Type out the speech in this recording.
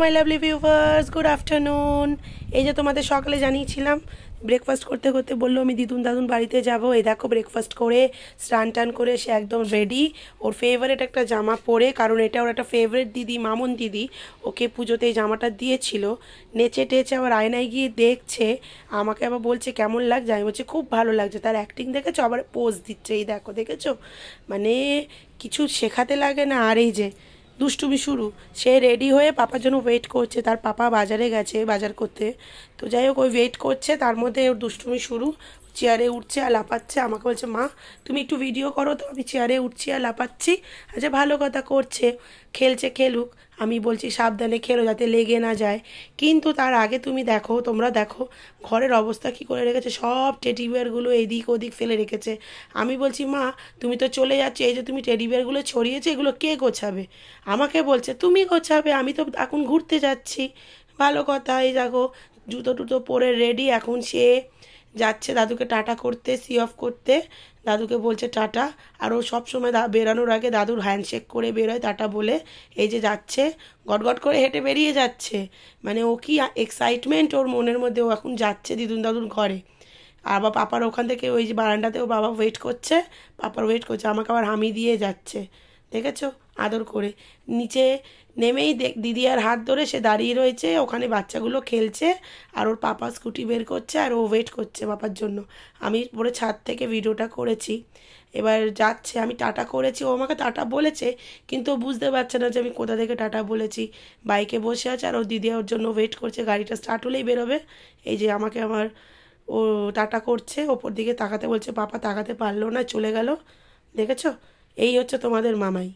My lovely viewers, good afternoon. এই যে তোমাদের সকালে জানিয়েছিলাম ব্রেকফাস্ট করতে করতে বললো আমি দিদুন দাদুন বাড়িতে যাব। এই দেখো ব্রেকফাস্ট করে স্নান টান করে সে একদম রেডি, ওর ফেভারিট একটা জামা পরে, কারণ এটা ওর একটা ফেভারিট দিদি, মামুন দিদি ওকে পুজোতে এই জামাটা দিয়েছিল। নেচে টেচে আবার আয়নায় গিয়ে দেখছে, আমাকে আবার বলছে কেমন লাগছে, আমি বলছি খুব ভালো লাগছে। তার অ্যাক্টিং দেখেছো, আবার পোজ দিচ্ছে, এই দেখো দেখেছো, মানে কিছু শেখাতে লাগে না। আর এই যে দুষ্টুমি শুরু, সে রেডি হয়ে পাপার জন্য ওয়েট করছে, তার পাপা বাজারে গেছে বাজার করতে। তো যাই হোক ওই ওয়েট করছে, তার মধ্যে ওর দুষ্টুমি শুরু, চেয়ারে উঠছে আর লাফাচ্ছে। আমাকে বলছে মা তুমি একটু ভিডিও করো, তো আমি চেয়ারে উঠছি আর লাফাচ্ছি। আচ্ছা ভালো কথা, করছে, খেলছে খেলুক, আমি বলছি সাবধানে খেলো যাতে লেগে না যায়। কিন্তু তার আগে তুমি দেখো, তোমরা দেখো ঘরের অবস্থা কী করে রেখেছে, সব টেডি বিয়ারগুলো এদিক ওদিক ফেলে রেখেছে। আমি বলছি মা তুমি তো চলে যাচ্ছ, এই যে তুমি টেডি বিয়ারগুলো ছড়িয়েছে এগুলো কে গোছাবে? আমাকে বলছে তুমি গোছাবে, আমি তো এখন ঘুরতে যাচ্ছি। ভালো কথা, এই দেখো জুতো টুতো পরে রেডি, এখন সে যাচ্ছে দাদুকে টাটা করতে, সি অফ করতে। দাদুকে বলছে টাটা, আর ও সবসময় বেরানোর আগে দাদুর হ্যান্ডশেক করে বেরোয় টাটা বলে। এই যে যাচ্ছে, গটগট করে হেঁটে বেরিয়ে যাচ্ছে, মানে ও কি এক্সাইটমেন্ট ওর মনের মধ্যে, ও এখন যাচ্ছে দিদুন দাদুর ঘরে। আবার পাপার ওখান থেকে ওই যে বারান্দাতেও বাবা ওয়েট করছে, পাপার ওয়েট করছে, আমাকে আবার হামি দিয়ে যাচ্ছে, দেখেছো, আদর করে। নিচে নেমেই দিদি আর হাত ধরে সে দাঁড়িয়ে রয়েছে, ওখানে বাচ্চাগুলো খেলছে, আর ওর পাপা স্কুটি বের করছে আর ও ওয়েট করছে পাপার জন্য। আমি পরে ছাদ থেকে ভিডিওটা করেছি। এবার যাচ্ছে, আমি টাটা করেছি, ও আমাকে টাটা বলেছে, কিন্তু ও বুঝতে পারছে না যে আমি কোথা থেকে টাটা বলেছি। বাইকে বসে আছে আর ওর দিদি ওর জন্য ওয়েট করছে, গাড়িটা স্টার্ট হলেই বেরোবে। এই যে আমাকে ও টাটা করছে, ওপর দিকে তাকাতে বলছে, পাপা তাকাতে পারলো না, চলে গেল। দেখেছো, এই হচ্ছে তোমাদের মামাই।